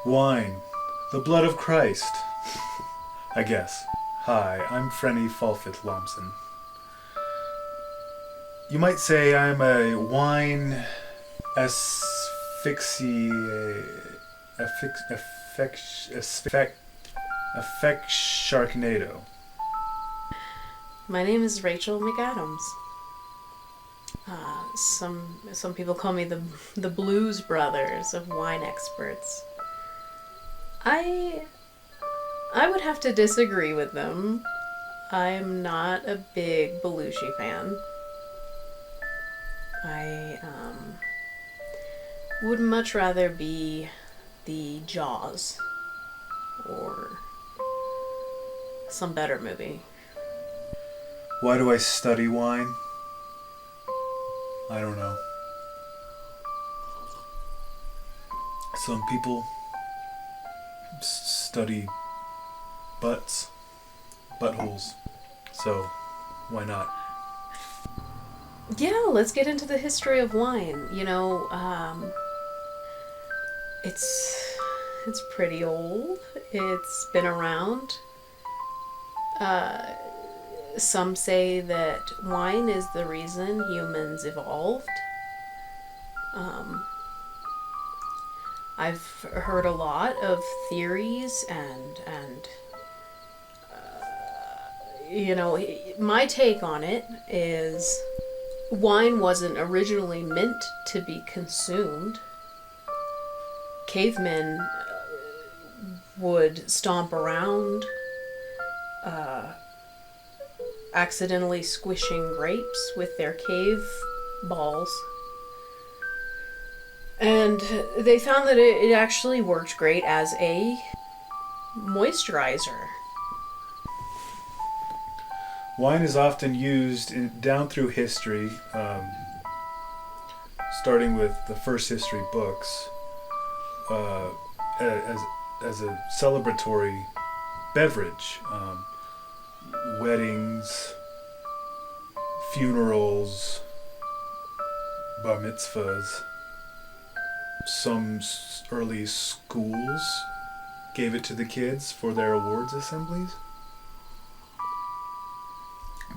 Wine. The blood of Christ. I guess. Hi, I'm Frinny Falfifth-Lombson. You might say I'm a wine sharknado. My name is Rachle MacAddums. Some people call me the Blues Brothers of wine experts. I would have to disagree with them. I'm not a big Belushi fan. I would much rather be the Jaws or some better movie. Why do I study wine? I don't know. Some people study buttholes. So, why not? Yeah, let's get into the history of wine. It's pretty old. It's been around. Some say that wine is the reason humans evolved. I've heard a lot of theories and my take on it is wine wasn't originally meant to be consumed. Cavemen would stomp around, accidentally squishing grapes with their cave balls. And they found that it actually worked great as a moisturizer. Wine is often used down through history, starting with the first history books, as a celebratory beverage. Weddings, funerals, bar mitzvahs. Some early schools gave it to the kids for their awards assemblies.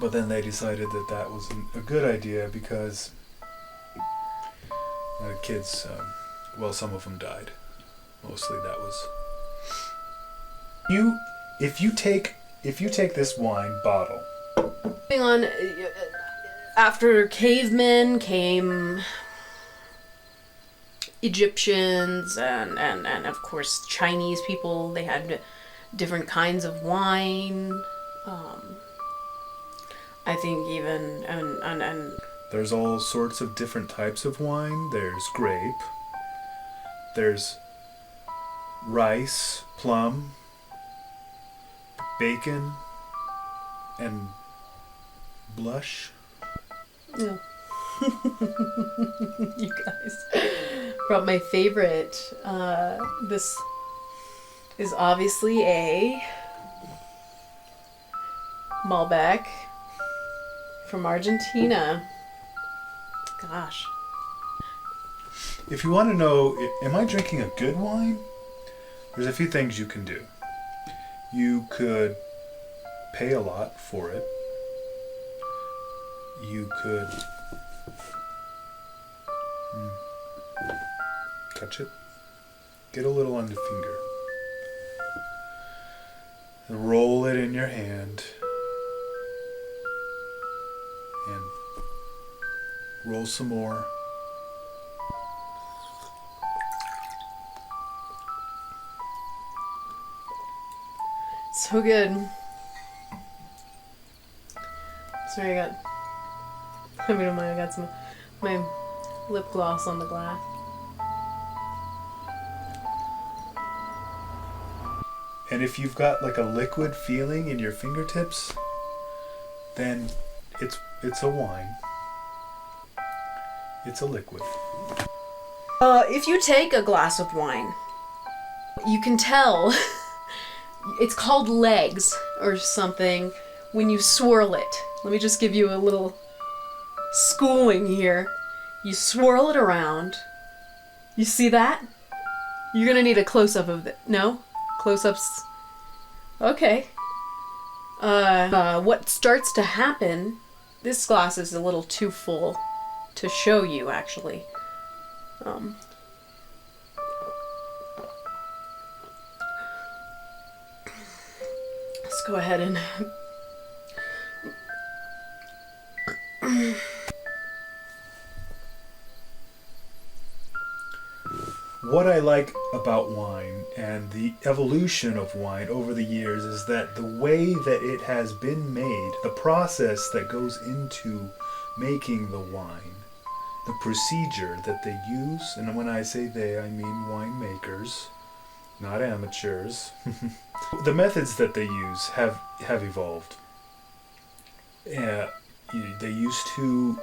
But then they decided that that wasn't a good idea because kids, some of them died. Mostly that was. If you take this wine bottle. Moving on, after cavemen came Egyptians and of course Chinese people. They had different kinds of wine. I think even and there's all sorts of different types of wine. There's grape. There's rice, plum, bacon, and blush. Yeah. You guys brought my favorite. This is obviously a Malbec from Argentina. Gosh. If you want to know, am I drinking a good wine? There's a few things you can do. You could pay a lot for it. You could touch it. Get a little on the finger. And roll it in your hand. And roll some more. So good. Sorry, I got some my lip gloss on the glass. And if you've got like a liquid feeling in your fingertips, then it's a wine. It's a liquid. If you take a glass of wine, you can tell it's called legs or something when you swirl it. Let me just give you a little schooling here. You swirl it around. You see that? You're gonna need a close-up of it. No? Close-ups. Okay. What starts to happen... This glass is a little too full to show you, actually. Let's go ahead and... What I like about wine and the evolution of wine over the years is that the way that it has been made, the process that goes into making the wine, the procedure that they use, and when I say they, I mean winemakers, not amateurs. The methods that they use have evolved. They used to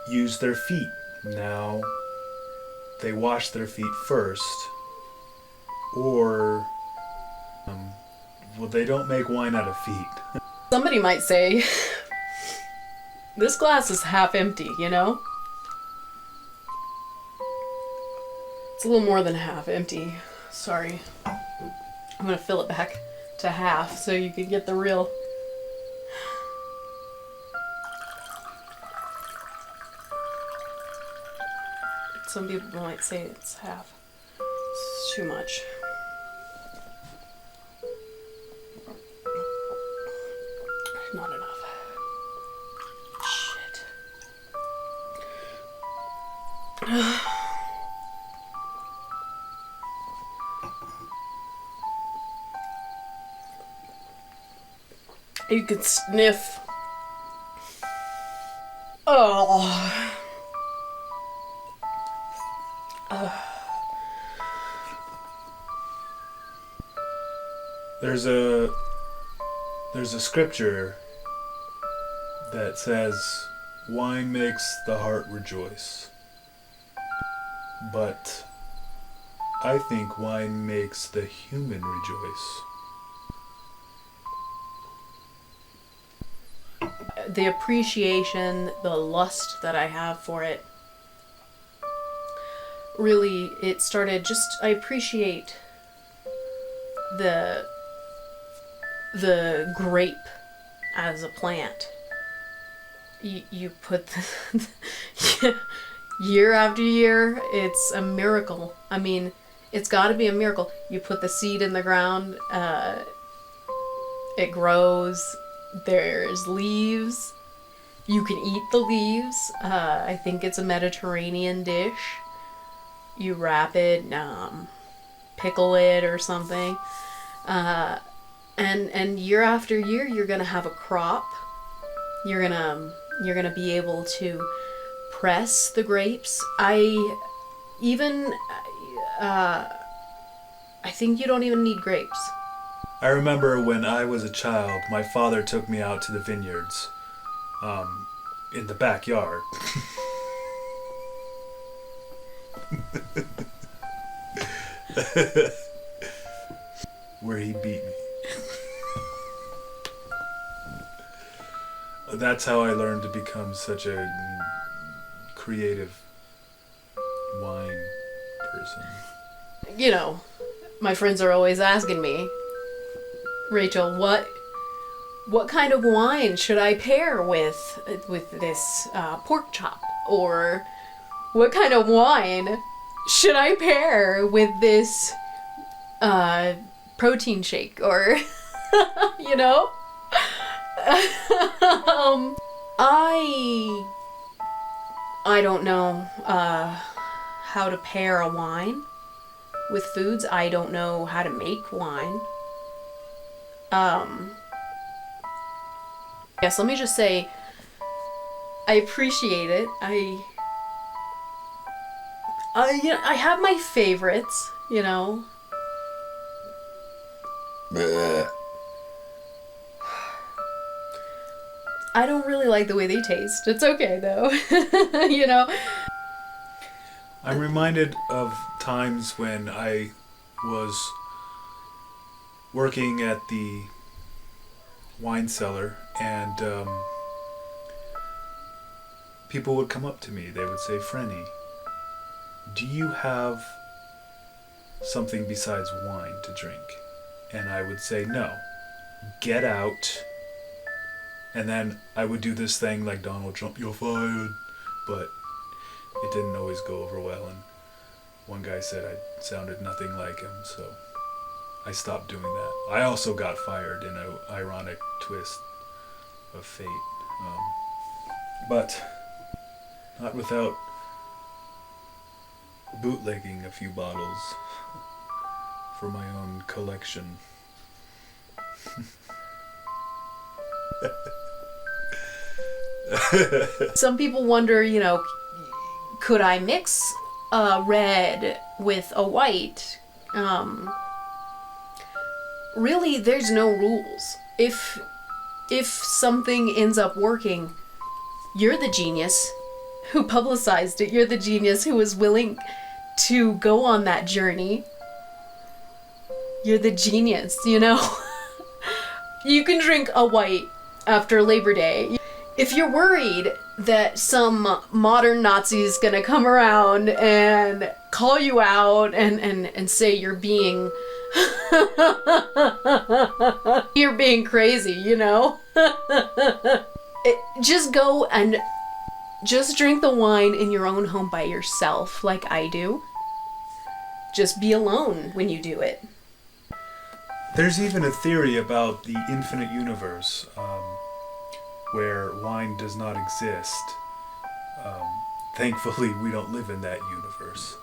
use their feet. Now they wash their feet first, or well, they don't make wine out of feet. Somebody might say, this glass is half empty, you know? It's a little more than half empty. Sorry. I'm gonna fill it back to half so you can get the real... Some people might say it's half. It's too much. Not enough. Shit. You could sniff. Oh. There's a scripture that says, wine makes the heart rejoice. But I think wine makes the human rejoice. The appreciation, the lust that I have for it, really, it started just, I appreciate the grape as a plant. You put the year after year, it's a miracle. I mean, it's got to be a miracle. You put the seed in the ground, it grows, there's leaves, you can eat the leaves. I think it's a Mediterranean dish. You wrap it, pickle it or something, and year after year you're gonna have a crop. You're gonna be able to press the grapes. I think you don't even need grapes. I remember when I was a child, my father took me out to the vineyards, in the backyard. Where he beat me. That's how I learned to become such a creative wine person. You know, my friends are always asking me, Rachel, what kind of wine should I pair with this pork chop? Or what kind of wine should I pair with this protein shake? Or, you know? I don't know how to pair a wine with foods. I don't know how to make wine. Yes, let me just say, I appreciate it. I have my favorites, you know. Blech. I don't really like the way they taste. It's okay though, you know. I'm reminded of times when I was working at the wine cellar, and people would come up to me. They would say, Frinny, do you have something besides wine to drink. And I would say, no, get out. And then I would do this thing like Donald Trump, you're fired. But it didn't always go over well. And one guy said I sounded nothing like him, so I stopped doing that. I also got fired in an ironic twist of fate. But not without bootlegging a few bottles for my own collection. Some people wonder, could I mix a red with a white? Really, there's no rules. If something ends up working, you're the genius who publicized it. You're the genius who was willing to go on that journey. You're the genius, You can drink a white after Labor Day. If you're worried that some modern Nazi's gonna come around and call you out and say you're being you're being crazy, just go and just drink the wine in your own home by yourself, like I do. Just be alone when you do it. There's even a theory about the infinite universe, where wine does not exist. Thankfully, we don't live in that universe.